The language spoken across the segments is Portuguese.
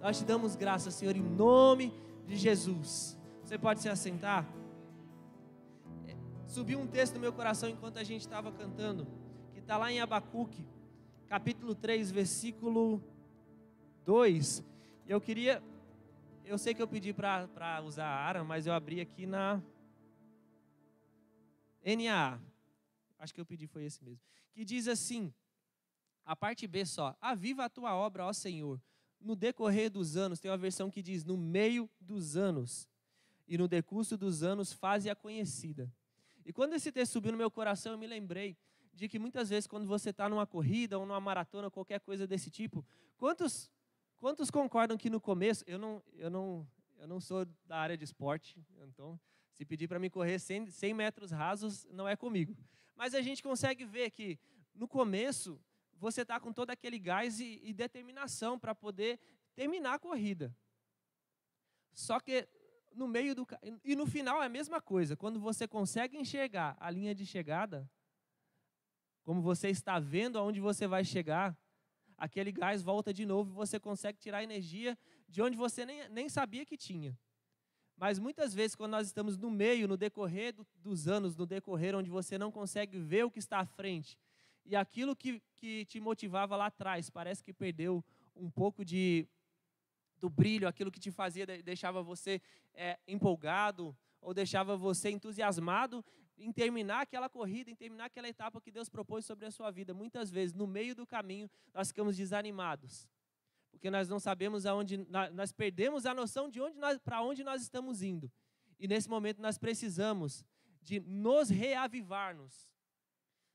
Nós te damos graça, Senhor, em nome de Jesus. Você pode se assentar? Subiu um texto no meu coração enquanto a gente estava cantando, que está lá em Abacuque, capítulo 3, versículo 2. E eu sei que eu pedi para usar a ARA, mas eu abri aqui na NAA. Acho que eu pedi, foi esse mesmo. Que diz assim, a parte B só: aviva a tua obra, ó Senhor, no decorrer dos anos. Tem uma versão que diz, no meio dos anos, e no decurso dos anos, faze-a conhecida. E quando esse texto subiu no meu coração, eu me lembrei de que muitas vezes quando você está numa corrida ou numa maratona, qualquer coisa desse tipo, quantos concordam que no começo, eu não sou da área de esporte, então se pedir para me correr 100 metros rasos, não é comigo. Mas a gente consegue ver que no começo você está com todo aquele gás e determinação para poder terminar a corrida. Só que no meio e no final é a mesma coisa. Quando você consegue enxergar a linha de chegada, como você está vendo aonde você vai chegar, aquele gás volta de novo e você consegue tirar energia de onde você nem sabia que tinha. Mas muitas vezes, quando nós estamos no meio, no decorrer dos anos, no decorrer onde você não consegue ver o que está à frente, e aquilo que te motivava lá atrás, parece que perdeu um pouco do brilho, aquilo que te fazia, deixava você empolgado, ou deixava você entusiasmado em terminar aquela corrida, em terminar aquela etapa que Deus propôs sobre a sua vida. Muitas vezes, no meio do caminho, nós ficamos desanimados, porque nós não sabemos nós perdemos a noção de para onde nós estamos indo. E nesse momento nós precisamos de nos reavivar-nos.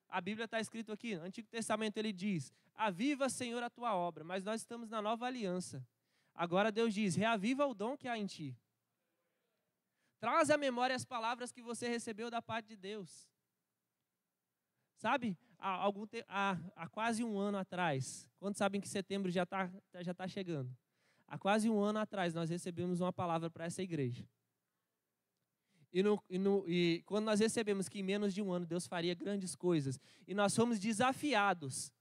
A Bíblia está escrito aqui, no Antigo Testamento ele diz, aviva, Senhor, a tua obra, mas nós estamos na nova aliança. Agora Deus diz, reaviva o dom que há em ti. Traz à memória as palavras que você recebeu da parte de Deus. Sabe, há quase um ano atrás, quantos sabem que setembro já tá chegando? Há quase um ano atrás nós recebemos uma palavra para essa igreja. E quando nós recebemos que em menos de um ano Deus faria grandes coisas, e nós fomos desafiados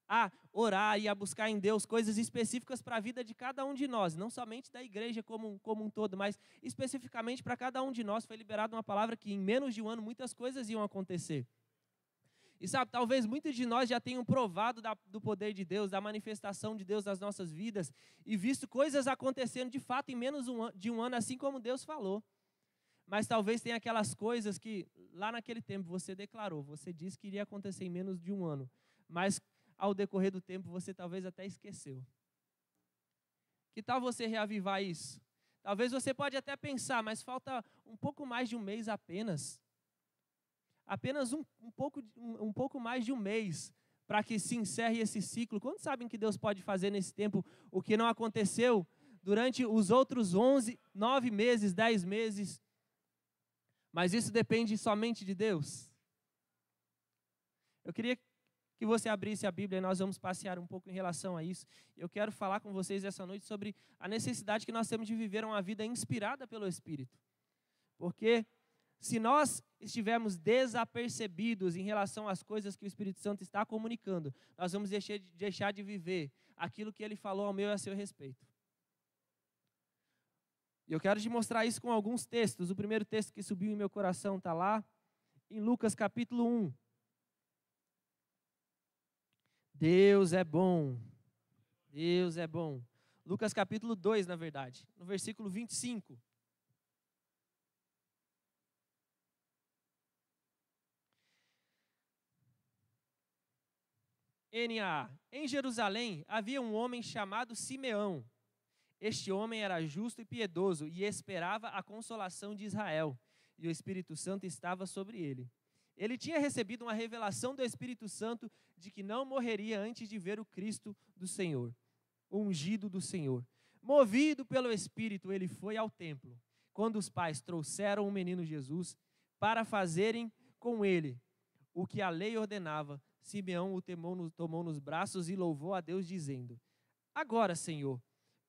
a orar e a buscar em Deus coisas específicas para a vida de cada um de nós, não somente da igreja como um todo, mas especificamente para cada um de nós, foi liberada uma palavra que em menos de um ano muitas coisas iam acontecer. E sabe, talvez muitos de nós já tenham provado do poder de Deus, da manifestação de Deus nas nossas vidas, e visto coisas acontecendo de fato em menos de um ano, assim como Deus falou. Mas talvez tenha aquelas coisas que lá naquele tempo você declarou, você disse que iria acontecer em menos de um ano, mas ao decorrer do tempo você talvez até esqueceu. Que tal você reavivar isso? Talvez você pode até pensar, mas falta um pouco mais de um mês apenas. Apenas um pouco mais de um mês para que se encerre esse ciclo. Quantos sabem que Deus pode fazer nesse tempo o que não aconteceu durante os outros 11, 9 meses, 10 meses? Mas isso depende somente de Deus. Eu queria que você abrisse a Bíblia e nós vamos passear um pouco em relação a isso. Eu quero falar com vocês essa noite sobre a necessidade que nós temos de viver uma vida inspirada pelo Espírito. Porque se nós estivermos desapercebidos em relação às coisas que o Espírito Santo está comunicando, nós vamos deixar de viver aquilo que Ele falou ao meu e a seu respeito. E eu quero te mostrar isso com alguns textos. O primeiro texto que subiu em meu coração está lá, em Lucas capítulo 1. Deus é bom. Deus é bom. Lucas capítulo 2, na verdade, no versículo 25. NAA. Em Jerusalém havia um homem chamado Simeão. Este homem era justo e piedoso e esperava a consolação de Israel, e o Espírito Santo estava sobre ele. Ele tinha recebido uma revelação do Espírito Santo de que não morreria antes de ver o Cristo do Senhor, o ungido do Senhor. Movido pelo Espírito, ele foi ao templo, quando os pais trouxeram o menino Jesus para fazerem com ele o que a lei ordenava. Simeão o tomou nos braços e louvou a Deus, dizendo: agora, Senhor,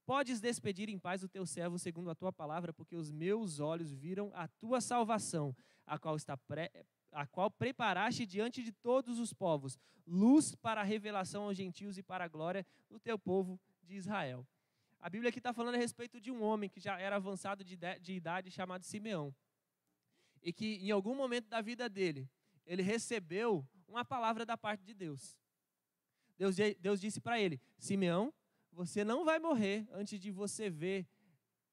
podes despedir em paz o teu servo segundo a tua palavra, porque os meus olhos viram a tua salvação, a qual preparaste diante de todos os povos, luz para a revelação aos gentios e para a glória do teu povo de Israel. A Bíblia aqui está falando a respeito de um homem que já era avançado de idade, chamado Simeão. E que em algum momento da vida dele, ele recebeu uma palavra da parte de Deus. Deus disse para ele: Simeão, você não vai morrer antes de você ver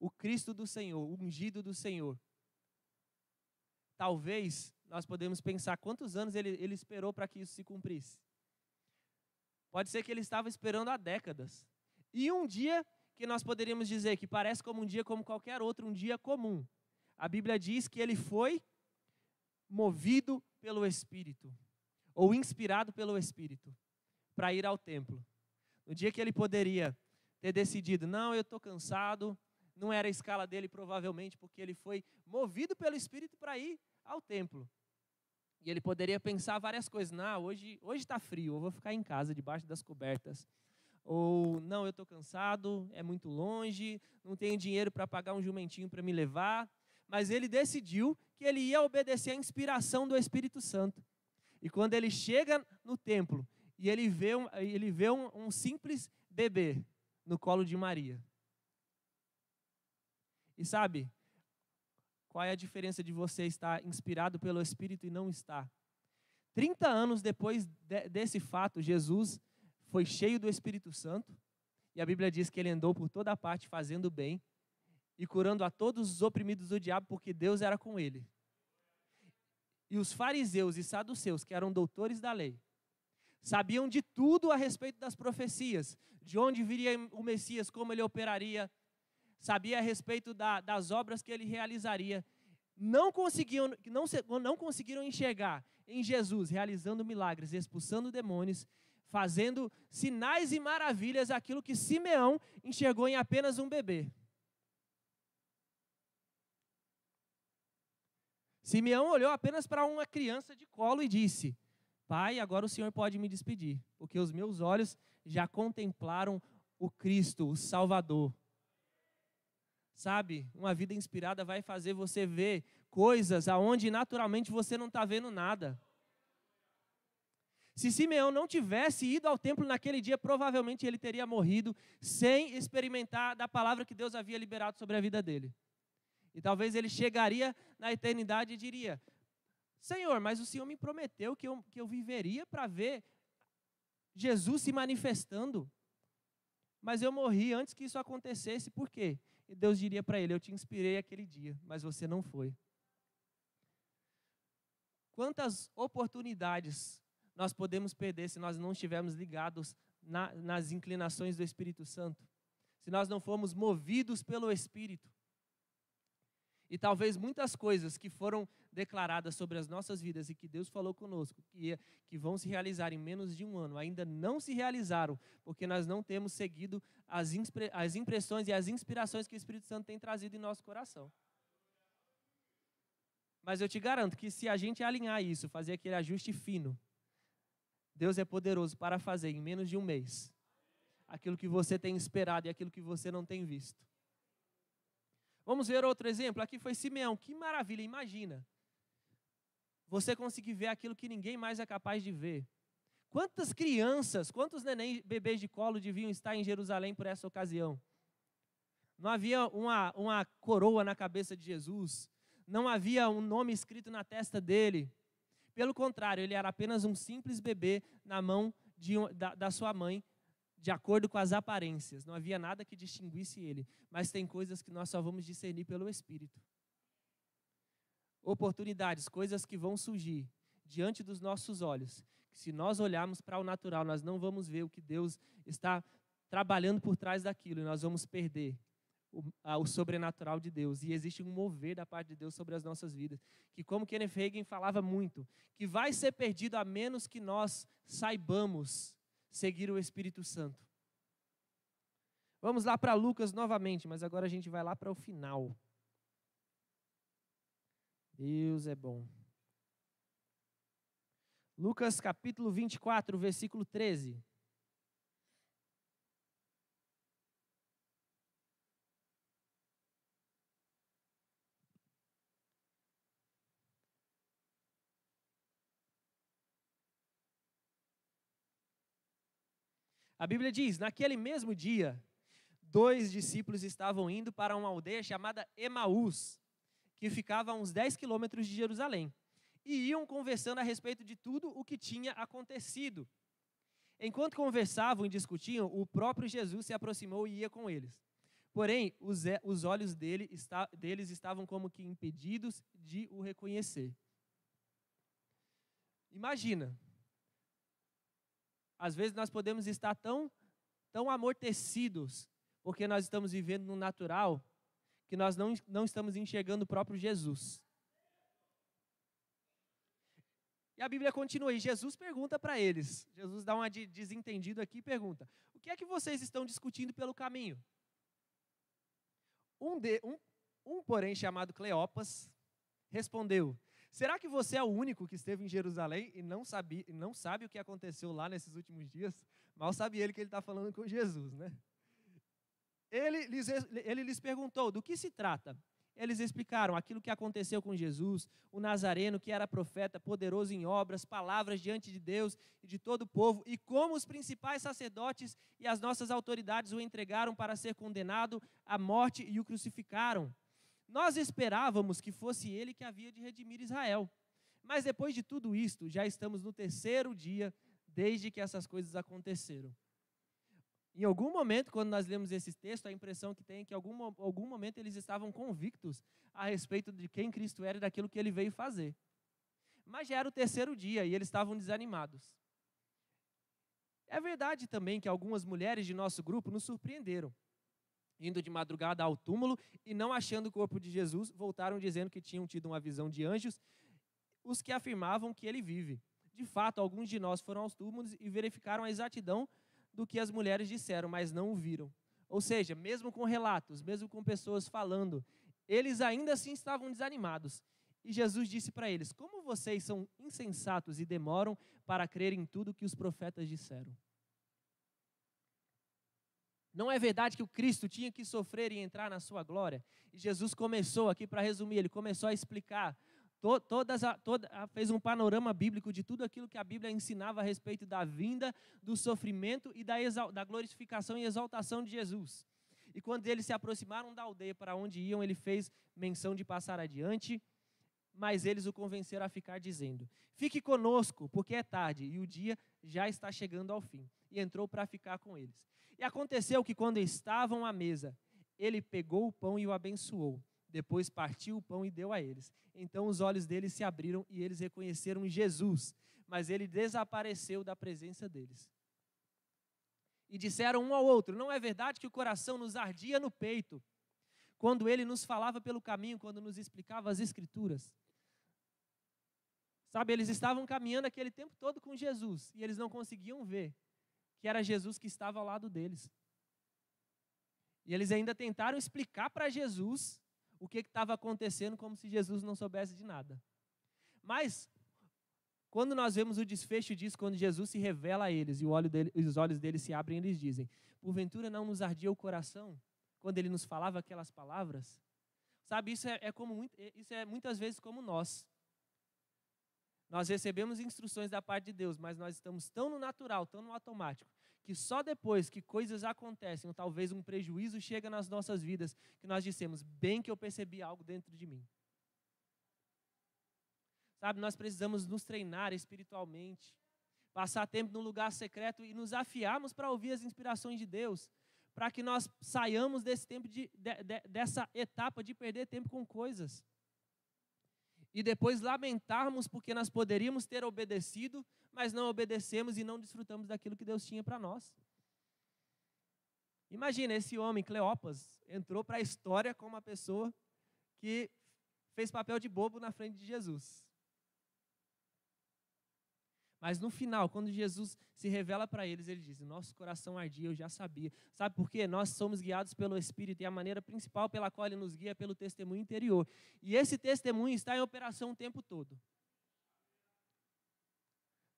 o Cristo do Senhor, o ungido do Senhor. Talvez nós podemos pensar quantos anos ele esperou para que isso se cumprisse. Pode ser que ele estava esperando há décadas. E um dia que nós poderíamos dizer que parece como um dia como qualquer outro, um dia comum. A Bíblia diz que ele foi movido pelo Espírito, ou inspirado pelo Espírito, para ir ao templo. No dia que ele poderia ter decidido, não, eu estou cansado, não era a escala dele provavelmente, porque ele foi movido pelo Espírito para ir ao templo. E ele poderia pensar várias coisas, não, hoje está frio, eu vou ficar em casa, debaixo das cobertas. Ou, não, eu estou cansado, é muito longe, não tenho dinheiro para pagar um jumentinho para me levar. Mas ele decidiu que ele ia obedecer à inspiração do Espírito Santo. E quando ele chega no templo, e ele vê um simples bebê no colo de Maria. E sabe, qual é a diferença de você estar inspirado pelo Espírito e não estar? 30 anos depois desse fato, Jesus foi cheio do Espírito Santo, e a Bíblia diz que ele andou por toda parte fazendo bem, e curando a todos os oprimidos do diabo, porque Deus era com ele. E os fariseus e saduceus, que eram doutores da lei, sabiam de tudo a respeito das profecias, de onde viria o Messias, como ele operaria, sabia a respeito das obras que ele realizaria. Não conseguiram enxergar em Jesus realizando milagres, expulsando demônios, fazendo sinais e maravilhas, aquilo que Simeão enxergou em apenas um bebê. Simeão olhou apenas para uma criança de colo e disse: Pai, agora o Senhor pode me despedir, porque os meus olhos já contemplaram o Cristo, o Salvador. Sabe, uma vida inspirada vai fazer você ver coisas aonde naturalmente você não está vendo nada. Se Simeão não tivesse ido ao templo naquele dia, provavelmente ele teria morrido sem experimentar da palavra que Deus havia liberado sobre a vida dele. E talvez ele chegaria na eternidade e diria: Senhor, mas o Senhor me prometeu que eu viveria para ver Jesus se manifestando. Mas eu morri antes que isso acontecesse, por quê? E Deus diria para ele: eu te inspirei aquele dia, mas você não foi. Quantas oportunidades nós podemos perder se nós não estivermos ligados nas inclinações do Espírito Santo? Se nós não formos movidos pelo Espírito? E talvez muitas coisas que foram declaradas sobre as nossas vidas e que Deus falou conosco, que vão se realizar em menos de um ano, ainda não se realizaram, porque nós não temos seguido as impressões e as inspirações que o Espírito Santo tem trazido em nosso coração. Mas eu te garanto que se a gente alinhar isso, fazer aquele ajuste fino, Deus é poderoso para fazer em menos de um mês aquilo que você tem esperado e aquilo que você não tem visto. Vamos ver outro exemplo. Aqui foi Simeão. Que maravilha, imagina. Você conseguir ver aquilo que ninguém mais é capaz de ver. Quantas crianças, quantos neném, bebês de colo deviam estar em Jerusalém por essa ocasião? Não havia uma coroa na cabeça de Jesus. Não havia um nome escrito na testa dele. Pelo contrário, ele era apenas um simples bebê na mão da sua mãe, de acordo com as aparências. Não havia nada que distinguisse ele. Mas tem coisas que nós só vamos discernir pelo Espírito. Oportunidades, coisas que vão surgir diante dos nossos olhos. Se nós olharmos para o natural, nós não vamos ver o que Deus está trabalhando por trás daquilo. E nós vamos perder o sobrenatural de Deus. E existe um mover da parte de Deus sobre as nossas vidas. Que, como Kenneth Hagin falava muito, que vai ser perdido a menos que nós saibamos seguir o Espírito Santo. Vamos lá para Lucas novamente, mas agora a gente vai lá para o final. Deus é bom. Lucas capítulo 24, versículo 13. A Bíblia diz: naquele mesmo dia, dois discípulos estavam indo para uma aldeia chamada Emaús, que ficava a uns 10 quilômetros de Jerusalém, e iam conversando a respeito de tudo o que tinha acontecido. Enquanto conversavam e discutiam, o próprio Jesus se aproximou e ia com eles. Porém, os olhos deles estavam como que impedidos de o reconhecer. Imagina, às vezes nós podemos estar tão amortecidos, porque nós estamos vivendo no natural, que nós não estamos enxergando o próprio Jesus. E a Bíblia continua, e Jesus pergunta para eles, Jesus dá uma de desentendido aqui e pergunta, o que é que vocês estão discutindo pelo caminho? Porém, chamado Cleopas, respondeu, será que você é o único que esteve em Jerusalém e não sabe o que aconteceu lá nesses últimos dias? Mal sabe ele que ele está falando com Jesus, né? Ele lhes perguntou, do que se trata? Eles explicaram aquilo que aconteceu com Jesus, o Nazareno, que era profeta, poderoso em obras, palavras diante de Deus e de todo o povo, e como os principais sacerdotes e as nossas autoridades o entregaram para ser condenado à morte e o crucificaram. Nós esperávamos que fosse ele que havia de redimir Israel. Mas depois de tudo isto, já estamos no 3º dia desde que essas coisas aconteceram. Em algum momento, quando nós lemos esse texto, a impressão que tem é que em algum momento eles estavam convictos a respeito de quem Cristo era e daquilo que ele veio fazer. Mas já era o 3º dia e eles estavam desanimados. É verdade também que algumas mulheres de nosso grupo nos surpreenderam. Indo de madrugada ao túmulo e não achando o corpo de Jesus, voltaram dizendo que tinham tido uma visão de anjos, os que afirmavam que ele vive. De fato, alguns de nós foram aos túmulos e verificaram a exatidão do que as mulheres disseram, mas não o viram. Ou seja, mesmo com relatos, mesmo com pessoas falando, eles ainda assim estavam desanimados. E Jesus disse para eles, como vocês são insensatos e demoram para crer em tudo que os profetas disseram? Não é verdade que o Cristo tinha que sofrer e entrar na sua glória? E Jesus começou aqui, para resumir, ele começou a explicar, fez um panorama bíblico de tudo aquilo que a Bíblia ensinava a respeito da vinda, do sofrimento e da glorificação e exaltação de Jesus. E quando eles se aproximaram da aldeia para onde iam, ele fez menção de passar adiante, mas eles o convenceram a ficar dizendo, fique conosco, porque é tarde e o dia já está chegando ao fim. E entrou para ficar com eles. E aconteceu que quando estavam à mesa, ele pegou o pão e o abençoou. Depois partiu o pão e deu a eles. Então os olhos deles se abriram e eles reconheceram Jesus, mas ele desapareceu da presença deles. E disseram um ao outro, não é verdade que o coração nos ardia no peito, quando ele nos falava pelo caminho, quando nos explicava as Escrituras? Sabe, eles estavam caminhando aquele tempo todo com Jesus, e eles não conseguiam ver que era Jesus que estava ao lado deles. E eles ainda tentaram explicar para Jesus o que estava acontecendo, como se Jesus não soubesse de nada. Mas, quando nós vemos o desfecho disso, quando Jesus se revela a eles, e os olhos deles se abrem, eles dizem, porventura não nos ardia o coração, quando ele nos falava aquelas palavras? Sabe, isso é muitas vezes como nós. Nós recebemos instruções da parte de Deus, mas nós estamos tão no natural, tão no automático, que só depois que coisas acontecem, ou talvez um prejuízo chega nas nossas vidas, que nós dissemos, bem que eu percebi algo dentro de mim. Sabe, nós precisamos nos treinar espiritualmente, passar tempo num lugar secreto e nos afiarmos para ouvir as inspirações de Deus, para que nós saiamos desse tempo dessa etapa de perder tempo com coisas. E depois lamentarmos porque nós poderíamos ter obedecido, mas não obedecemos e não desfrutamos daquilo que Deus tinha para nós. Imagina, esse homem, Cleopas, entrou para a história como uma pessoa que fez papel de bobo na frente de Jesus. Mas no final, quando Jesus se revela para eles, ele diz, nosso coração ardia, eu já sabia. Sabe por quê? Nós somos guiados pelo Espírito e a maneira principal pela qual ele nos guia é pelo testemunho interior. E esse testemunho está em operação o tempo todo.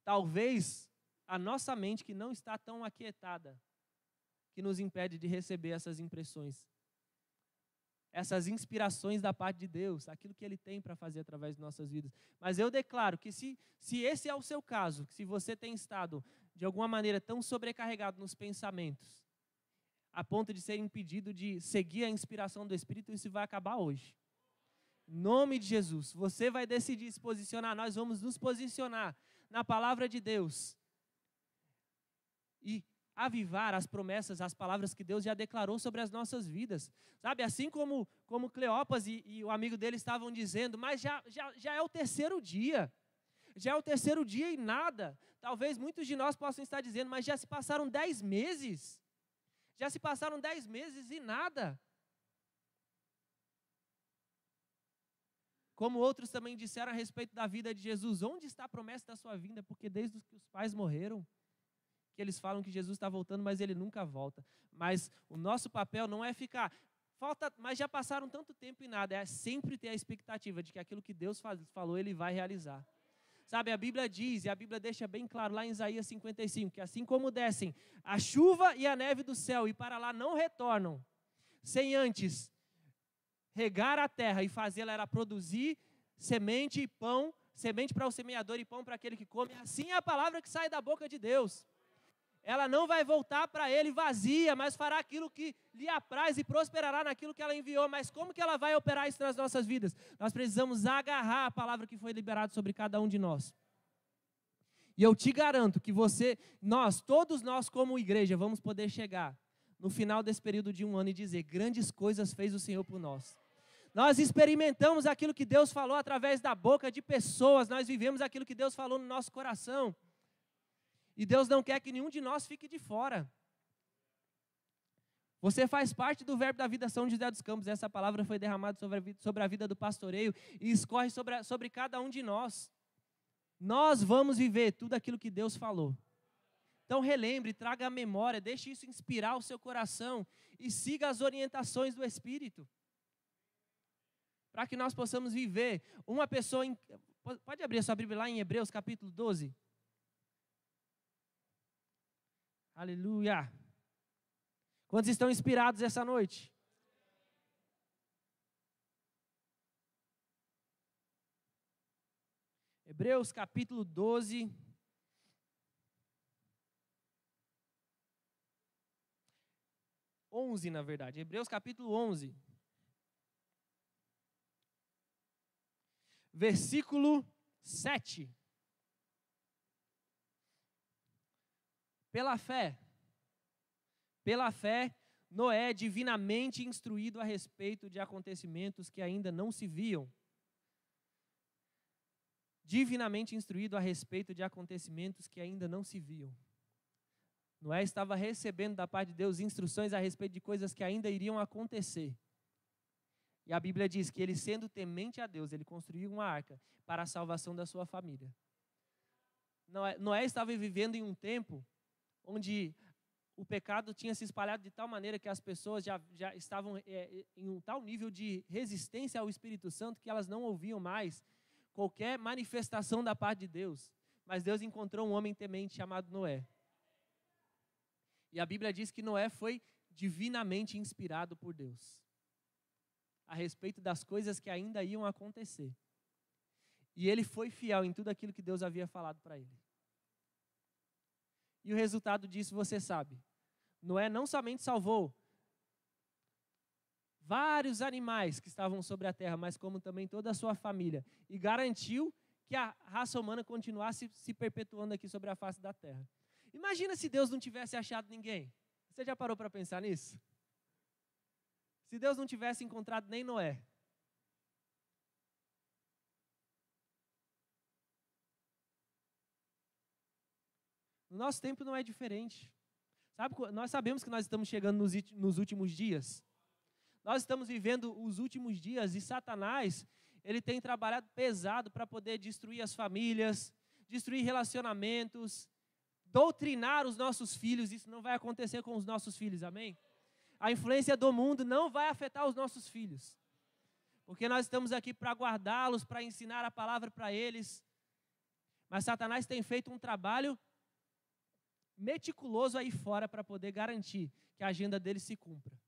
Talvez a nossa mente que não está tão aquietada, que nos impede de receber essas impressões, essas inspirações da parte de Deus, aquilo que Ele tem para fazer através de nossas vidas. Mas eu declaro que se esse é o seu caso, que se você tem estado de alguma maneira tão sobrecarregado nos pensamentos, a ponto de ser impedido de seguir a inspiração do Espírito, isso vai acabar hoje. Em nome de Jesus, você vai decidir se posicionar, nós vamos nos posicionar na palavra de Deus e avivar as promessas, as palavras que Deus já declarou sobre as nossas vidas. Sabe, assim como Cleopas e o amigo dele estavam dizendo, mas já é o terceiro dia. Já é o terceiro dia e nada. Talvez muitos de nós possam estar dizendo, mas já se passaram 10 meses. Já se passaram 10 meses e nada. Como outros também disseram a respeito da vida de Jesus, onde está a promessa da sua vinda? Porque desde que os pais morreram, que eles falam que Jesus está voltando, mas ele nunca volta. Mas o nosso papel não é ficar, mas já passaram tanto tempo e nada, é sempre ter a expectativa de que aquilo que Deus falou, ele vai realizar. Sabe, a Bíblia diz, e a Bíblia deixa bem claro lá em Isaías 55, que assim como descem a chuva e a neve do céu e para lá não retornam, sem antes regar a terra e fazê-la era produzir semente e pão, semente para o semeador e pão para aquele que come, assim é a palavra que sai da boca de Deus. Ela não vai voltar para ele vazia, mas fará aquilo que lhe apraz e prosperará naquilo que ela enviou. Mas como que ela vai operar isso nas nossas vidas? Nós precisamos agarrar a palavra que foi liberada sobre cada um de nós. E eu te garanto que todos nós como igreja, vamos poder chegar no final desse período de um ano e dizer, grandes coisas fez o Senhor por nós. Nós experimentamos aquilo que Deus falou através da boca de pessoas, nós vivemos aquilo que Deus falou no nosso coração. E Deus não quer que nenhum de nós fique de fora. Você faz parte do Verbo da Vida São José dos Campos. Essa palavra foi derramada sobre a vida do pastoreio e escorre sobre cada um de nós. Nós vamos viver tudo aquilo que Deus falou. Então relembre, traga a memória, deixe isso inspirar o seu coração e siga as orientações do Espírito. Para que nós possamos viver uma pessoa... Pode abrir a sua Bíblia lá em Hebreus capítulo 12. Aleluia. Quantos estão inspirados essa noite? Hebreus capítulo 12. Na verdade. Hebreus capítulo 11. Versículo 7. Pela fé, Noé, divinamente instruído a respeito de acontecimentos que ainda não se viam. Divinamente instruído a respeito de acontecimentos que ainda não se viam. Noé estava recebendo da parte de Deus instruções a respeito de coisas que ainda iriam acontecer. E a Bíblia diz que ele, sendo temente a Deus, ele construiu uma arca para a salvação da sua família. Noé estava vivendo em um tempo onde o pecado tinha se espalhado de tal maneira que as pessoas já estavam em um tal nível de resistência ao Espírito Santo que elas não ouviam mais qualquer manifestação da parte de Deus. Mas Deus encontrou um homem temente chamado Noé. E a Bíblia diz que Noé foi divinamente inspirado por Deus a respeito das coisas que ainda iam acontecer. E ele foi fiel em tudo aquilo que Deus havia falado para ele. E o resultado disso você sabe. Noé não somente salvou vários animais que estavam sobre a terra, mas como também toda a sua família. E garantiu que a raça humana continuasse se perpetuando aqui sobre a face da terra. Imagina se Deus não tivesse achado ninguém. Você já parou para pensar nisso? Se Deus não tivesse encontrado nem Noé. No nosso tempo não é diferente. Sabe, nós sabemos que nós estamos chegando nos últimos dias. Nós estamos vivendo os últimos dias e Satanás, ele tem trabalhado pesado para poder destruir as famílias, destruir relacionamentos, doutrinar os nossos filhos. Isso não vai acontecer com os nossos filhos, amém? A influência do mundo não vai afetar os nossos filhos. Porque nós estamos aqui para guardá-los, para ensinar a palavra para eles. Mas Satanás tem feito um trabalho meticuloso aí fora para poder garantir que a agenda dele se cumpra.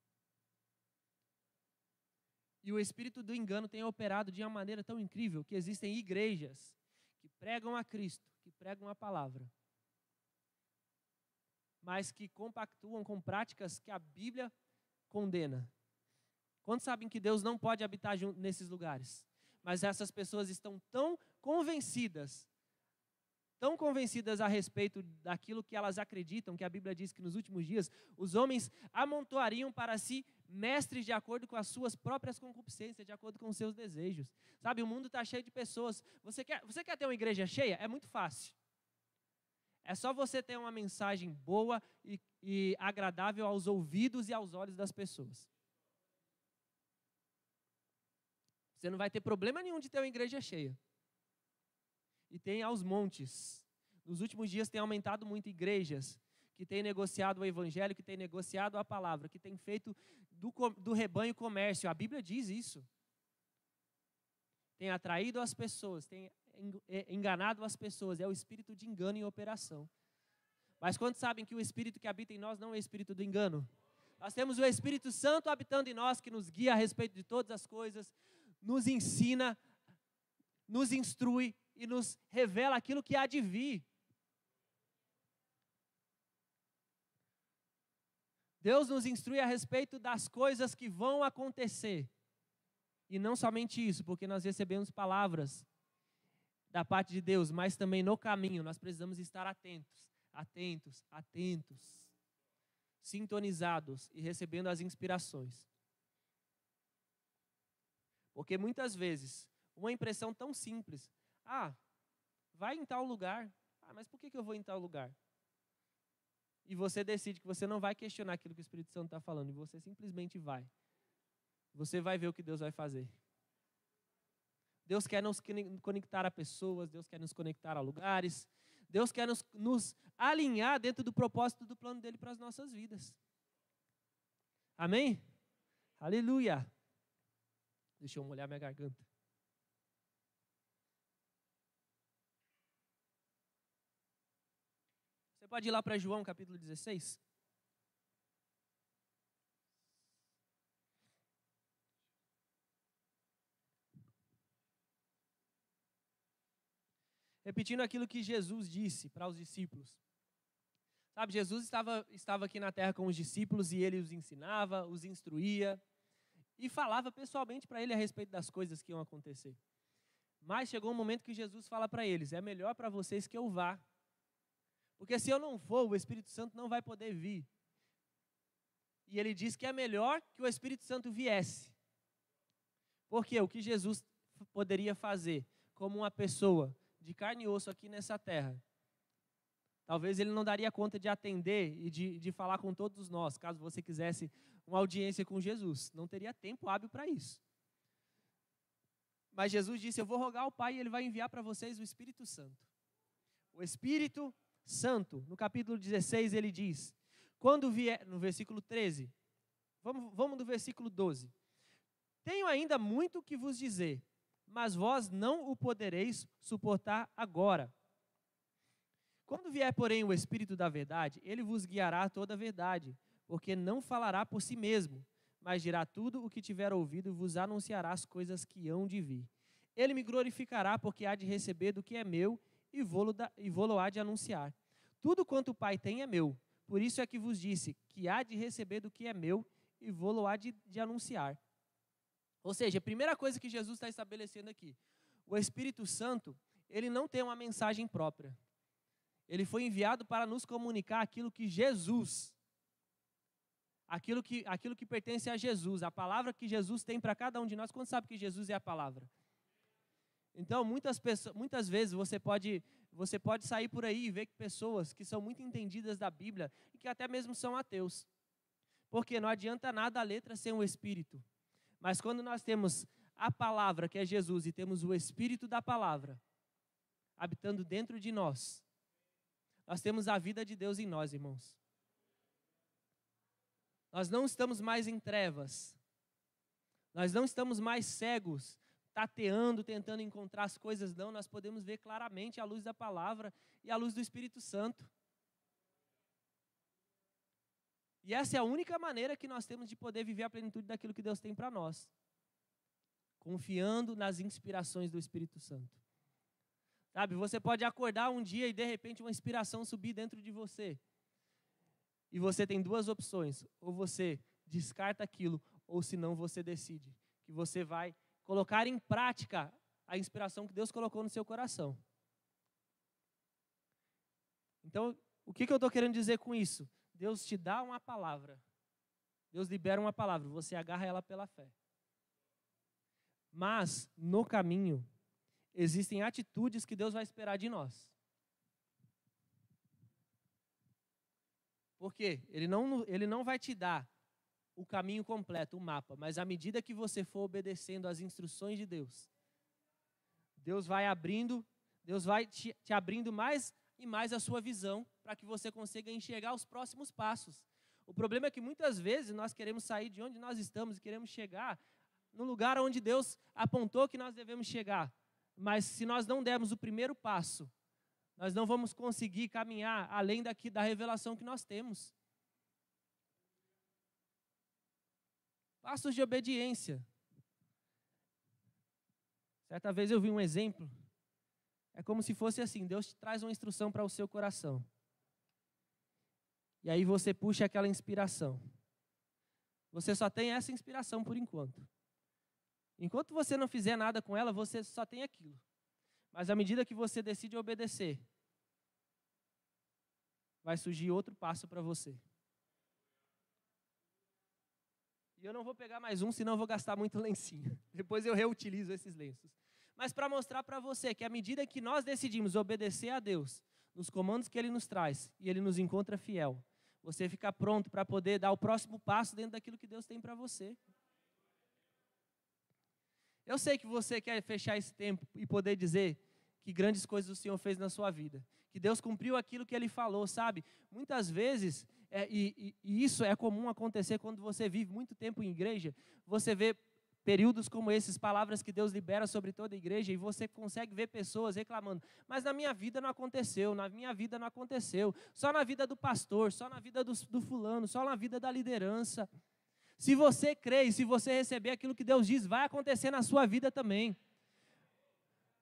E o espírito do engano tem operado de uma maneira tão incrível que existem igrejas que pregam a Cristo, que pregam a palavra, mas que compactuam com práticas que a Bíblia condena. Quantos sabem que Deus não pode habitar nesses lugares? Mas essas pessoas estão tão convencidas a respeito daquilo que elas acreditam, que a Bíblia diz que nos últimos dias os homens amontoariam para si mestres de acordo com as suas próprias concupiscências, de acordo com os seus desejos. Sabe, o mundo está cheio de pessoas. Você quer ter uma igreja cheia? É muito fácil. É só você ter uma mensagem boa e agradável aos ouvidos e aos olhos das pessoas. Você não vai ter problema nenhum de ter uma igreja cheia. E tem aos montes. Nos últimos dias tem aumentado muito igrejas que têm negociado o evangelho, que têm negociado a palavra, que têm feito do rebanho comércio. A Bíblia diz isso. Tem atraído as pessoas, tem enganado as pessoas. É o espírito de engano em operação. Mas quantos sabem que o espírito que habita em nós não é o espírito do engano? Nós temos o Espírito Santo habitando em nós, que nos guia a respeito de todas as coisas, nos ensina, nos instrui e nos revela aquilo que há de vir. Deus nos instrui a respeito das coisas que vão acontecer. E não somente isso, porque nós recebemos palavras da parte de Deus, mas também no caminho nós precisamos estar atentos, sintonizados e recebendo as inspirações. Porque muitas vezes, uma impressão tão simples, vai em tal lugar, mas por que eu vou em tal lugar? E você decide que você não vai questionar aquilo que o Espírito Santo está falando, e você simplesmente vai. Você vai ver o que Deus vai fazer. Deus quer nos conectar a pessoas, Deus quer nos conectar a lugares, Deus quer nos alinhar dentro do propósito do plano dele para as nossas vidas. Amém? Aleluia! Deixa eu molhar minha garganta. Você pode ir lá para João capítulo 16? Repetindo aquilo que Jesus disse para os discípulos. Sabe, Jesus estava aqui na terra com os discípulos e ele os ensinava, os instruía e falava pessoalmente para ele a respeito das coisas que iam acontecer. Mas chegou um momento que Jesus fala para eles, é melhor para vocês que eu vá. Porque se eu não for, o Espírito Santo não vai poder vir. E ele diz que é melhor que o Espírito Santo viesse. Porque o que Jesus poderia fazer como uma pessoa de carne e osso aqui nessa terra, talvez ele não daria conta de atender e de falar com todos nós, caso você quisesse uma audiência com Jesus. Não teria tempo hábil para isso. Mas Jesus disse, eu vou rogar ao Pai e Ele vai enviar para vocês o Espírito Santo. O Espírito Santo, no capítulo 16, ele diz, quando vier, no versículo 13, vamos do versículo 12. Tenho ainda muito que vos dizer, mas vós não o podereis suportar agora. Quando vier, porém, o Espírito da verdade, ele vos guiará a toda a verdade, porque não falará por si mesmo, mas dirá tudo o que tiver ouvido e vos anunciará as coisas que hão de vir. Ele me glorificará, porque há de receber do que é meu e vô-lo há de anunciar. Tudo quanto o Pai tem é meu, por isso é que vos disse, que há de receber do que é meu e vô-lo há de anunciar. Ou seja, a primeira coisa que Jesus está estabelecendo aqui, o Espírito Santo, ele não tem uma mensagem própria. Ele foi enviado para nos comunicar aquilo que Jesus, aquilo que pertence a Jesus, a palavra que Jesus tem para cada um de nós. Quando sabe que Jesus é a palavra? Então, muitas vezes você pode sair por aí e ver que pessoas que são muito entendidas da Bíblia e que até mesmo são ateus. Porque não adianta nada a letra sem o Espírito. Mas quando nós temos a palavra, que é Jesus, e temos o Espírito da palavra habitando dentro de nós, nós temos a vida de Deus em nós, irmãos. Nós não estamos mais em trevas. Nós não estamos mais cegos, tateando, tentando encontrar as coisas. Não, nós podemos ver claramente a luz da palavra e a luz do Espírito Santo. E essa é a única maneira que nós temos de poder viver a plenitude daquilo que Deus tem para nós. Confiando nas inspirações do Espírito Santo. Sabe, você pode acordar um dia e de repente uma inspiração subir dentro de você. E você tem duas opções. Ou você descarta aquilo, ou senão você decide que você vai colocar em prática a inspiração que Deus colocou no seu coração. Então, o que eu estou querendo dizer com isso? Deus te dá uma palavra. Deus libera uma palavra, você agarra ela pela fé. Mas, no caminho, existem atitudes que Deus vai esperar de nós. Por quê? Ele não vai te dar o caminho completo, o mapa, mas à medida que você for obedecendo às instruções de Deus, Deus vai te abrindo mais e mais a sua visão para que você consiga enxergar os próximos passos. O problema é que muitas vezes nós queremos sair de onde nós estamos e queremos chegar no lugar onde Deus apontou que nós devemos chegar. Mas se nós não dermos o primeiro passo, nós não vamos conseguir caminhar além da revelação que nós temos. Passos de obediência. Certa vez eu vi um exemplo. É como se fosse assim, Deus te traz uma instrução para o seu coração. E aí você puxa aquela inspiração. Você só tem essa inspiração por enquanto. Enquanto você não fizer nada com ela, você só tem aquilo. Mas à medida que você decide obedecer, vai surgir outro passo para você. E eu não vou pegar mais um, senão eu vou gastar muito lencinho. Depois eu reutilizo esses lenços. Mas para mostrar para você que à medida que nós decidimos obedecer a Deus, nos comandos que Ele nos traz, e Ele nos encontra fiel, você fica pronto para poder dar o próximo passo dentro daquilo que Deus tem para você. Eu sei que você quer fechar esse tempo e poder dizer que grandes coisas o Senhor fez na sua vida. Que Deus cumpriu aquilo que Ele falou, sabe? Muitas vezes, e isso é comum acontecer quando você vive muito tempo em igreja, você vê períodos como esses, palavras que Deus libera sobre toda a igreja, e você consegue ver pessoas reclamando, mas na minha vida não aconteceu, na minha vida não aconteceu, só na vida do pastor, só na vida do fulano, só na vida da liderança. Se você crê e se você receber aquilo que Deus diz, vai acontecer na sua vida também.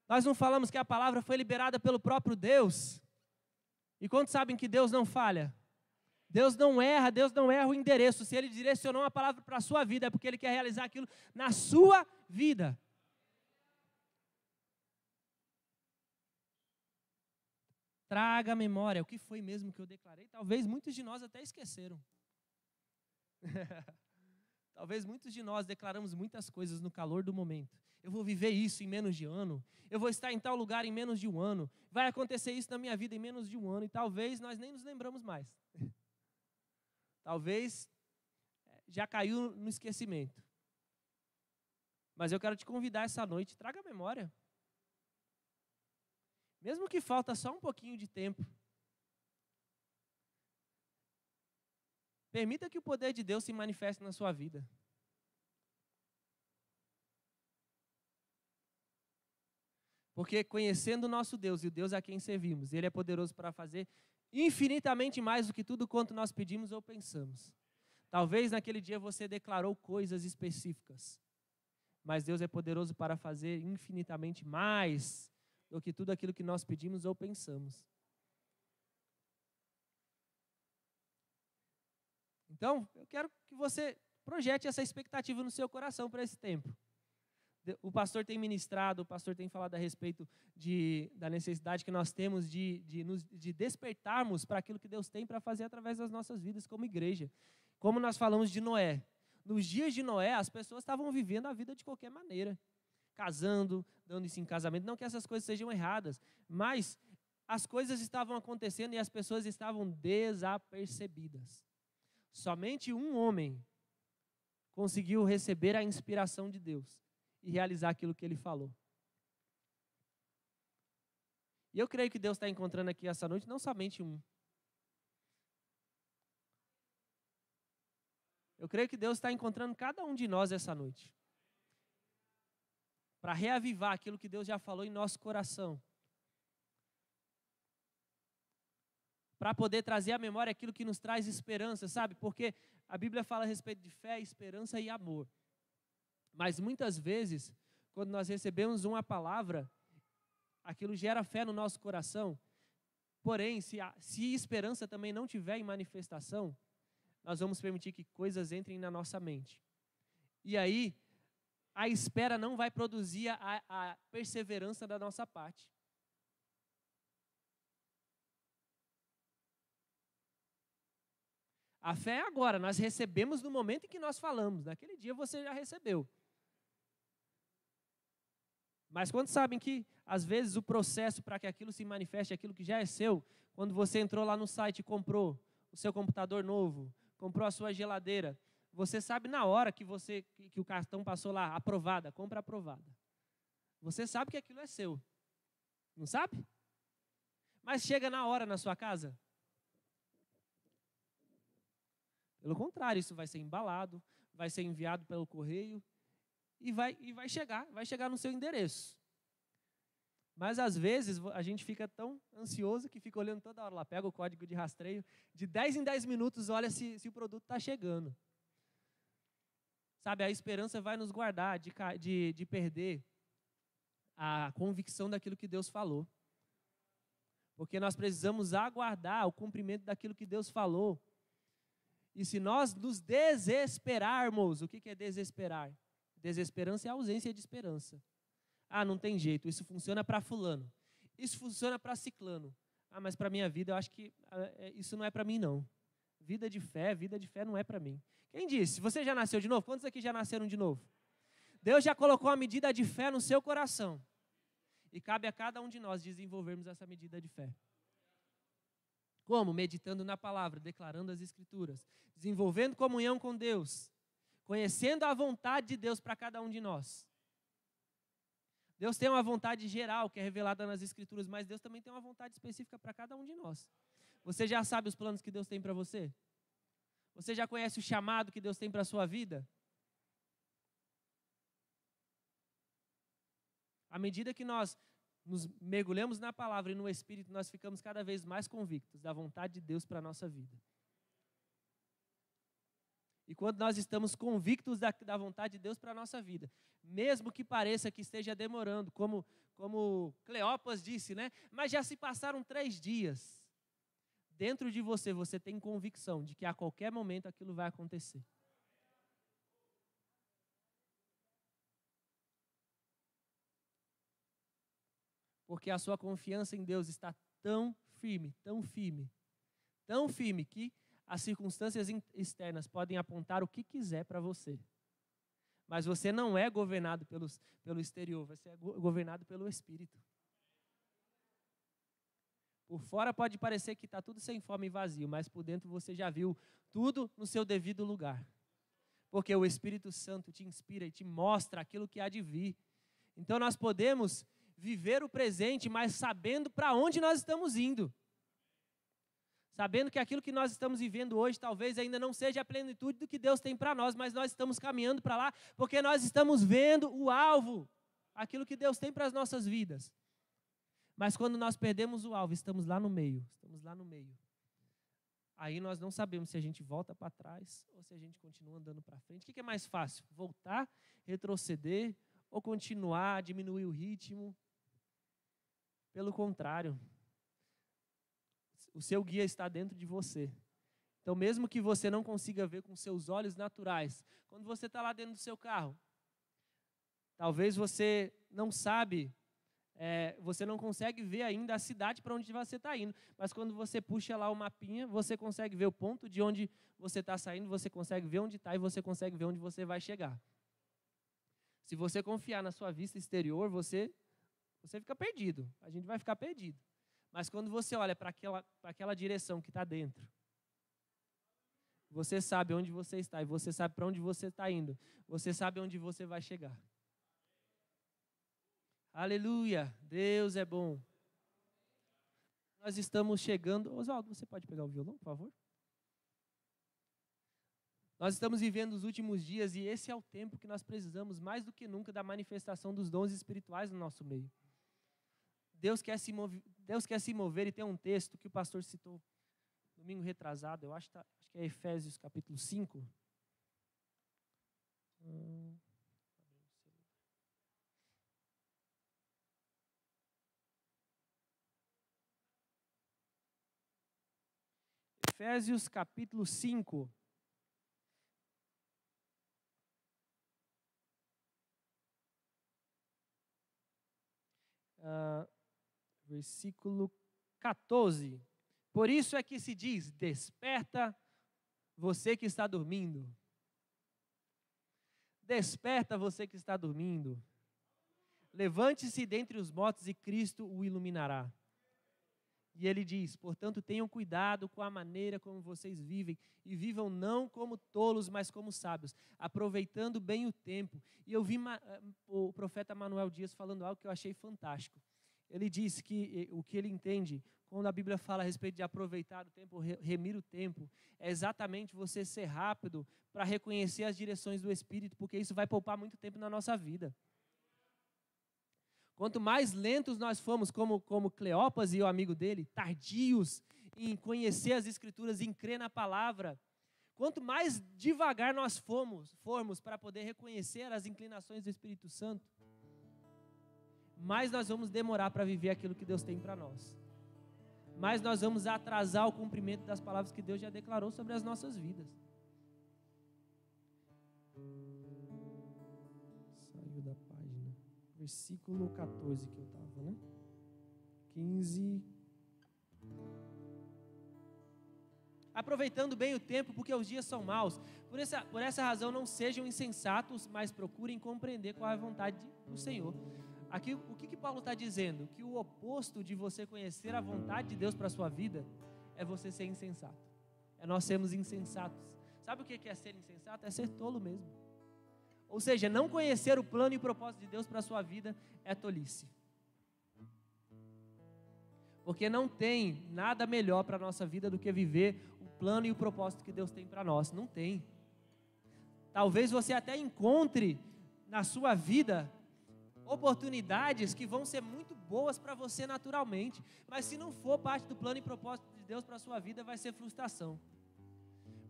Nós não falamos que a palavra foi liberada pelo próprio Deus? E quantos sabem que Deus não falha? Deus não erra o endereço. Se Ele direcionou uma palavra para a sua vida, é porque Ele quer realizar aquilo na sua vida. Traga a memória, o que foi mesmo que eu declarei? Talvez muitos de nós até esqueceram. Talvez muitos de nós declaramos muitas coisas no calor do momento. Eu vou viver isso em menos de um ano. Eu vou estar em tal lugar em menos de um ano. Vai acontecer isso na minha vida em menos de um ano. E talvez nós nem nos lembramos mais. Talvez já caiu no esquecimento. Mas eu quero te convidar essa noite, traga a memória. Mesmo que falta só um pouquinho de tempo. Permita que o poder de Deus se manifeste na sua vida. Porque conhecendo o nosso Deus e o Deus a quem servimos, Ele é poderoso para fazer infinitamente mais do que tudo quanto nós pedimos ou pensamos. Talvez naquele dia você declarou coisas específicas, mas Deus é poderoso para fazer infinitamente mais do que tudo aquilo que nós pedimos ou pensamos. Então, eu quero que você projete essa expectativa no seu coração para esse tempo. O pastor tem ministrado, o pastor tem falado a respeito da necessidade que nós temos de despertarmos para aquilo que Deus tem para fazer através das nossas vidas como igreja. Como nós falamos de Noé. Nos dias de Noé, as pessoas estavam vivendo a vida de qualquer maneira. Casando, dando-se em casamento. Não que essas coisas sejam erradas, mas as coisas estavam acontecendo e as pessoas estavam desapercebidas. Somente um homem conseguiu receber a inspiração de Deus e realizar aquilo que Ele falou. E eu creio que Deus está encontrando aqui essa noite não somente um. Eu creio que Deus está encontrando cada um de nós essa noite. Para reavivar aquilo que Deus já falou em nosso coração. Para poder trazer à memória aquilo que nos traz esperança, sabe? Porque a Bíblia fala a respeito de fé, esperança e amor. Mas muitas vezes, quando nós recebemos uma palavra, aquilo gera fé no nosso coração, Porém, se esperança também não tiver em manifestação, nós vamos permitir que coisas entrem na nossa mente. E aí, a espera não vai produzir a perseverança da nossa parte. A fé é agora, nós recebemos no momento em que nós falamos. Naquele dia você já recebeu. Mas quantos sabem que, às vezes, o processo para que aquilo se manifeste, aquilo que já é seu, quando você entrou lá no site e comprou o seu computador novo, comprou a sua geladeira, você sabe na hora que o cartão passou lá, aprovada, compra aprovada. Você sabe que aquilo é seu. Não sabe? Mas chega na hora na sua casa. Pelo contrário, isso vai ser embalado, vai ser enviado pelo correio e vai chegar no seu endereço. Mas às vezes a gente fica tão ansioso que fica olhando toda hora lá, pega o código de rastreio, de 10 em 10 minutos olha se o produto está chegando. Sabe, a esperança vai nos guardar de perder a convicção daquilo que Deus falou. Porque nós precisamos aguardar o cumprimento daquilo que Deus falou. E se nós nos desesperarmos, o que é desesperar? Desesperança é a ausência de esperança. Ah, não tem jeito, isso funciona para fulano. Isso funciona para ciclano. Ah, mas para a minha vida eu acho que isso não é para mim não. Vida de fé não é para mim. Quem disse? Você já nasceu de novo? Quantos aqui já nasceram de novo? Deus já colocou a medida de fé no seu coração. E cabe a cada um de nós desenvolvermos essa medida de fé. Como? Meditando na palavra, declarando as escrituras, desenvolvendo comunhão com Deus, conhecendo a vontade de Deus para cada um de nós. Deus tem uma vontade geral que é revelada nas escrituras, mas Deus também tem uma vontade específica para cada um de nós. Você já sabe os planos que Deus tem para você? Você já conhece o chamado que Deus tem para a sua vida? À medida que nós nos mergulhamos na palavra e no Espírito, nós ficamos cada vez mais convictos da vontade de Deus para a nossa vida. E quando nós estamos convictos da vontade de Deus para a nossa vida, mesmo que pareça que esteja demorando, como Cleopas disse, né? Mas já se passaram 3 dias. Dentro de você tem convicção de que a qualquer momento aquilo vai acontecer. Porque a sua confiança em Deus está tão firme, tão firme, tão firme que as circunstâncias externas podem apontar o que quiser para você. Mas você não é governado pelo exterior, você é governado pelo Espírito. Por fora pode parecer que está tudo sem forma e vazio, mas por dentro você já viu tudo no seu devido lugar. Porque o Espírito Santo te inspira e te mostra aquilo que há de vir. Então nós podemos viver o presente, mas sabendo para onde nós estamos indo. Sabendo que aquilo que nós estamos vivendo hoje talvez ainda não seja a plenitude do que Deus tem para nós, mas nós estamos caminhando para lá porque nós estamos vendo o alvo, aquilo que Deus tem para as nossas vidas. Mas quando nós perdemos o alvo, estamos lá no meio. Aí nós não sabemos se a gente volta para trás ou se a gente continua andando para frente. O que é mais fácil? Voltar, retroceder ou continuar, diminuir o ritmo? Pelo contrário, o seu guia está dentro de você. Então, mesmo que você não consiga ver com seus olhos naturais, quando você está lá dentro do seu carro, talvez você não sabe, você não consegue ver ainda a cidade para onde você está indo, mas quando você puxa lá o mapinha, você consegue ver o ponto de onde você está saindo, você consegue ver onde está e você consegue ver onde você vai chegar. Se você confiar na sua vista exterior, você fica perdido, a gente vai ficar perdido. Mas quando você olha para aquela direção que está dentro, você sabe onde você está e você sabe para onde você está indo, você sabe onde você vai chegar. Aleluia, Deus é bom. Nós estamos chegando. Oswaldo, você pode pegar o violão, por favor? Nós estamos vivendo os últimos dias e esse é o tempo que nós precisamos mais do que nunca da manifestação dos dons espirituais no nosso meio. Deus quer se mover e tem um texto que o pastor citou domingo retrasado, eu acho que é Efésios capítulo 5. Efésios capítulo 5. Versículo 14. Por isso é que se diz: desperta, você que está dormindo. Desperta, você que está dormindo. Levante-se dentre os mortos e Cristo o iluminará. E ele diz: portanto, tenham cuidado com a maneira como vocês vivem, e vivam não como tolos, mas como sábios, aproveitando bem o tempo. E eu vi o profeta Manuel Dias falando algo que eu achei fantástico. Ele disse que o que ele entende, quando a Bíblia fala a respeito de aproveitar o tempo, remir o tempo, é exatamente você ser rápido para reconhecer as direções do Espírito, porque isso vai poupar muito tempo na nossa vida. Quanto mais lentos nós formos, como Cleopas e o amigo dele, tardios em conhecer as Escrituras, em crer na palavra, quanto mais devagar nós formos para poder reconhecer as inclinações do Espírito Santo, mais nós vamos demorar para viver aquilo que Deus tem para nós. Mais nós vamos atrasar o cumprimento das palavras que Deus já declarou sobre as nossas vidas. Saiu da página. Versículo 14 que eu estava, né? 15. Aproveitando bem o tempo, porque os dias são maus. Por essa razão, não sejam insensatos, mas procurem compreender qual é a vontade do Senhor. Aqui, o que Paulo está dizendo? Que o oposto de você conhecer a vontade de Deus para a sua vida é você ser insensato. É nós sermos insensatos. Sabe o que é ser insensato? É ser tolo mesmo. Ou seja, não conhecer o plano e o propósito de Deus para a sua vida é tolice. Porque não tem nada melhor para a nossa vida do que viver o plano e o propósito que Deus tem para nós. Não tem. Talvez você até encontre na sua vida oportunidades que vão ser muito boas para você naturalmente, mas se não for parte do plano e propósito de Deus para a sua vida, vai ser frustração.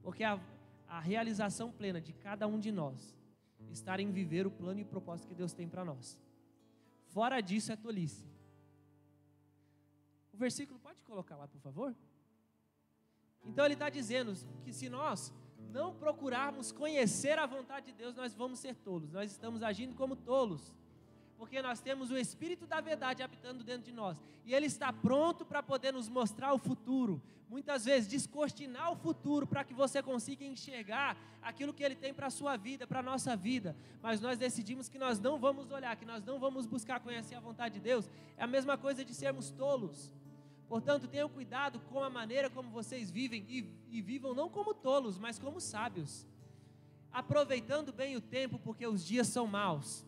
Porque a realização plena de cada um de nós estar em viver o plano e o propósito que Deus tem para nós. Fora disso é tolice. O versículo pode colocar lá, por favor? Então ele está dizendo que se nós não procurarmos conhecer a vontade de Deus, nós vamos ser tolos. Nós estamos agindo como tolos. Porque nós temos o Espírito da verdade habitando dentro de nós. E Ele está pronto para poder nos mostrar o futuro. Muitas vezes descortinar o futuro para que você consiga enxergar aquilo que Ele tem para a sua vida, para a nossa vida. Mas nós decidimos que nós não vamos olhar, que nós não vamos buscar conhecer a vontade de Deus. É a mesma coisa de sermos tolos. Portanto, tenham cuidado com a maneira como vocês vivem e vivam não como tolos, mas como sábios. Aproveitando bem o tempo, porque os dias são maus.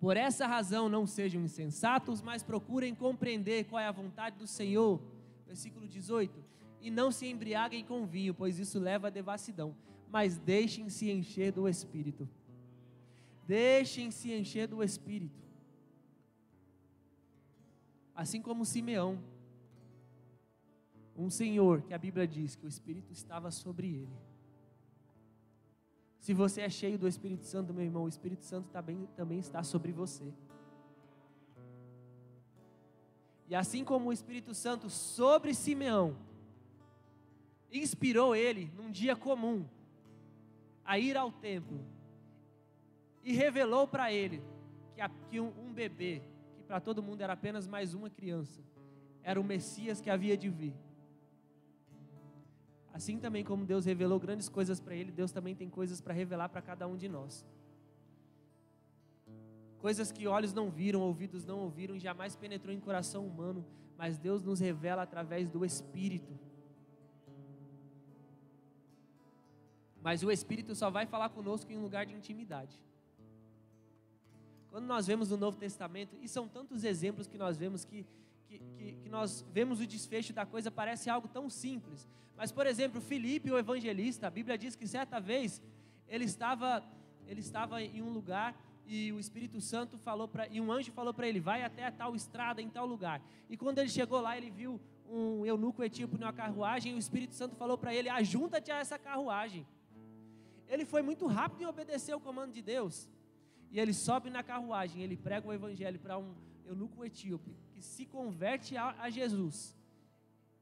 Por essa razão não sejam insensatos, mas procurem compreender qual é a vontade do Senhor. Versículo 18. E não se embriaguem com vinho, pois isso leva à devassidão, mas deixem-se encher do Espírito. Deixem-se encher do Espírito. Assim como Simeão, um senhor que a Bíblia diz que o Espírito estava sobre ele. Se você é cheio do Espírito Santo, meu irmão, o Espírito Santo também está sobre você. E assim como o Espírito Santo sobre Simeão, inspirou ele num dia comum a ir ao templo e revelou para ele que um bebê, que para todo mundo era apenas mais uma criança, era o Messias que havia de vir. Assim também como Deus revelou grandes coisas para ele, Deus também tem coisas para revelar para cada um de nós. Coisas que olhos não viram, ouvidos não ouviram, jamais penetrou em coração humano, mas Deus nos revela através do Espírito. Mas o Espírito só vai falar conosco em um lugar de intimidade. Quando nós vemos no Novo Testamento, e são tantos exemplos que nós vemos que nós vemos o desfecho da coisa, parece algo tão simples. Mas, por exemplo, Filipe, o evangelista, a Bíblia diz que certa vez ele estava em um lugar e o Espírito Santo e um anjo falou para ele: vai até a tal estrada em tal lugar. E quando ele chegou lá, ele viu um eunuco etíope numa carruagem e o Espírito Santo falou para ele: ajunta-te a essa carruagem. Ele foi muito rápido em obedecer o comando de Deus. E ele sobe na carruagem, ele prega o evangelho para um eunuco etíope que se converte a Jesus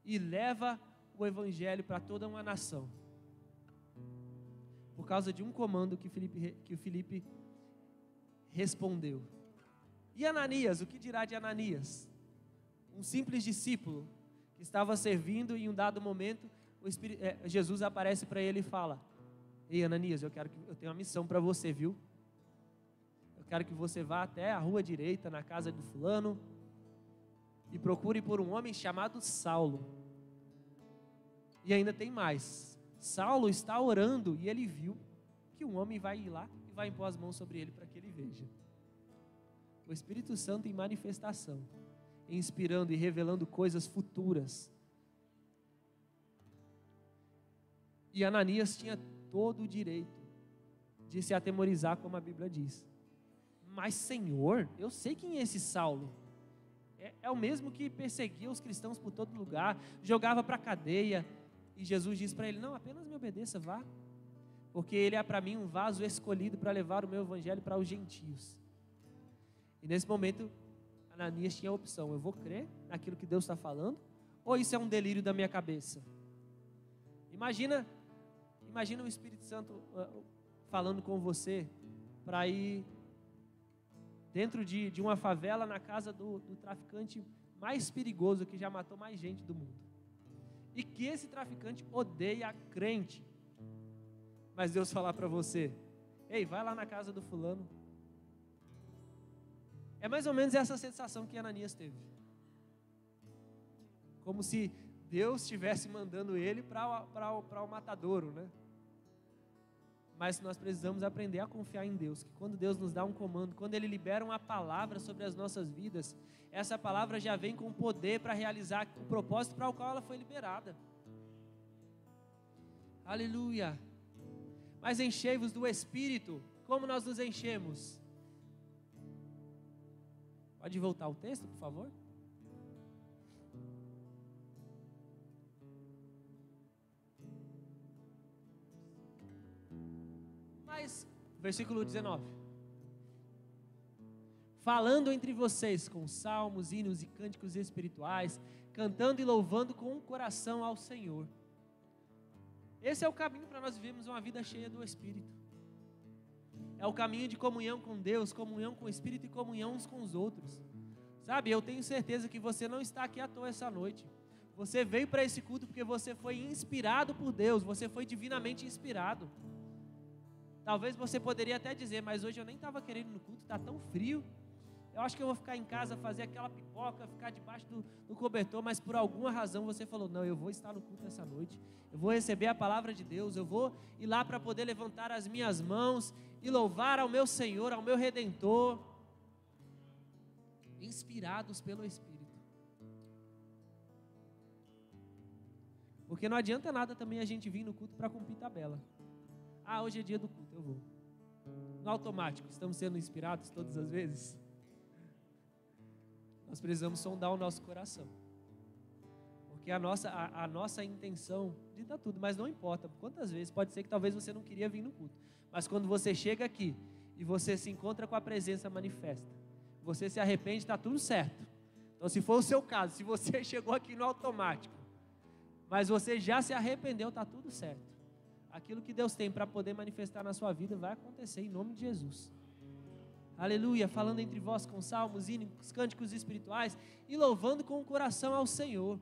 e leva o evangelho para toda uma nação. Por causa de um comando que o Filipe respondeu. E Ananias, o que dirá de Ananias? Um simples discípulo que estava servindo e em um dado momento Jesus aparece para ele e fala: ei, Ananias, eu tenho uma missão para você, viu? Eu quero que você vá até a rua direita, na casa do fulano, e procure por um homem chamado Saulo. E ainda tem mais. Saulo está orando e ele viu que um homem vai ir lá e vai impor as mãos sobre ele para que ele veja. O Espírito Santo em manifestação, inspirando e revelando coisas futuras. E Ananias tinha todo o direito de se atemorizar, como a Bíblia diz. Mas, Senhor, eu sei quem é esse Saulo. É o mesmo que perseguia os cristãos por todo lugar, jogava para a cadeia. E Jesus diz para ele: não, apenas me obedeça, vá. Porque ele é para mim um vaso escolhido para levar o meu evangelho para os gentios. E nesse momento, Ananias tinha a opção: eu vou crer naquilo que Deus está falando, ou isso é um delírio da minha cabeça? Imagina o Espírito Santo falando com você para ir dentro de uma favela na casa do traficante mais perigoso que já matou mais gente do mundo. E que esse traficante odeia a crente. Mas Deus falar para você: ei, vai lá na casa do fulano. É mais ou menos essa sensação que Ananias teve. Como se Deus estivesse mandando ele para o matadouro, né? Mas nós precisamos aprender a confiar em Deus, que quando Deus nos dá um comando, quando Ele libera uma palavra sobre as nossas vidas, essa palavra já vem com poder para realizar o propósito para o qual ela foi liberada. Aleluia! Mas enchei-vos do Espírito. Como nós nos enchemos? Pode voltar o texto, por favor? Mas, versículo 19: falando entre vocês com salmos, hinos e cânticos espirituais, cantando e louvando com o coração ao Senhor. Esse é o caminho para nós vivermos uma vida cheia do Espírito. É o caminho de comunhão com Deus, comunhão com o Espírito e comunhão uns com os outros. Sabe, eu tenho certeza que você não está aqui à toa essa noite. Você veio para esse culto porque você foi inspirado por Deus, você foi divinamente inspirado. Talvez você poderia até dizer: mas hoje eu nem estava querendo ir no culto, está tão frio. Eu acho que eu vou ficar em casa, fazer aquela pipoca, ficar debaixo do cobertor. Mas por alguma razão você falou: não, eu vou estar no culto essa noite. Eu vou receber a palavra de Deus. Eu vou ir lá para poder levantar as minhas mãos e louvar ao meu Senhor, ao meu Redentor. Inspirados pelo Espírito. Porque não adianta nada também a gente vir no culto para cumprir tabela. Ah, hoje é dia do culto, eu vou. No automático, estamos sendo inspirados todas as vezes? Nós precisamos sondar o nosso coração. Porque a nossa intenção dita tudo, mas não importa quantas vezes, pode ser que talvez você não queria vir no culto. Mas quando você chega aqui e você se encontra com a presença manifesta, você se arrepende, está tudo certo. Então, se for o seu caso, se você chegou aqui no automático, mas você já se arrependeu, está tudo certo. Aquilo que Deus tem para poder manifestar na sua vida vai acontecer em nome de Jesus. Aleluia, falando entre vós com salmos, hinos, cânticos espirituais e louvando com o coração ao Senhor,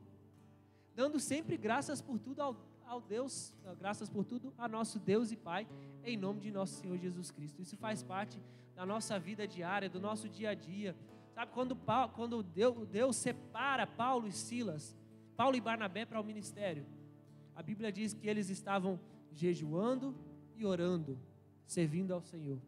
dando sempre graças por tudo ao Deus, graças por tudo a nosso Deus e Pai, em nome de nosso Senhor Jesus Cristo. Isso faz parte da nossa vida diária, do nosso dia a dia. Sabe, quando Deus separa Paulo e Silas, Paulo e Barnabé para o ministério, a Bíblia diz que eles estavam jejuando e orando, servindo ao Senhor.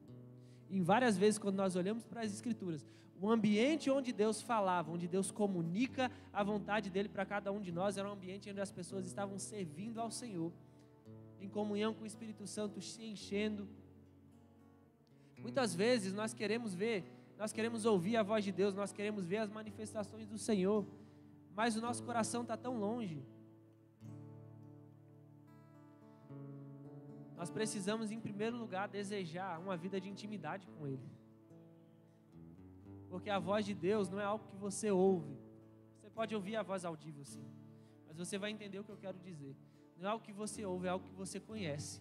E várias vezes, quando nós olhamos para as Escrituras, o ambiente onde Deus falava, onde Deus comunica a vontade dEle para cada um de nós, era um ambiente onde as pessoas estavam servindo ao Senhor, em comunhão com o Espírito Santo, se enchendo. Muitas vezes nós queremos ouvir a voz de Deus, nós queremos ver as manifestações do Senhor, mas o nosso coração está tão longe. Nós precisamos, em primeiro lugar, desejar uma vida de intimidade com Ele. Porque a voz de Deus não é algo que você ouve. Você pode ouvir a voz audível, sim. Mas você vai entender o que eu quero dizer. Não é algo que você ouve, é algo que você conhece.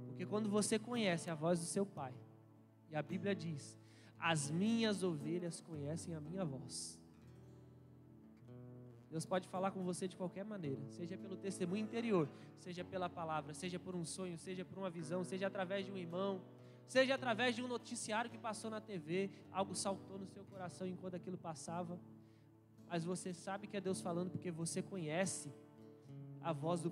Porque quando você conhece a voz do seu Pai, e a Bíblia diz, as minhas ovelhas conhecem a minha voz. Deus pode falar com você de qualquer maneira, seja pelo testemunho interior, seja pela palavra, seja por um sonho, seja por uma visão, seja através de um irmão, seja através de um noticiário que passou na TV, algo saltou no seu coração enquanto aquilo passava, mas você sabe que é Deus falando porque você conhece a voz do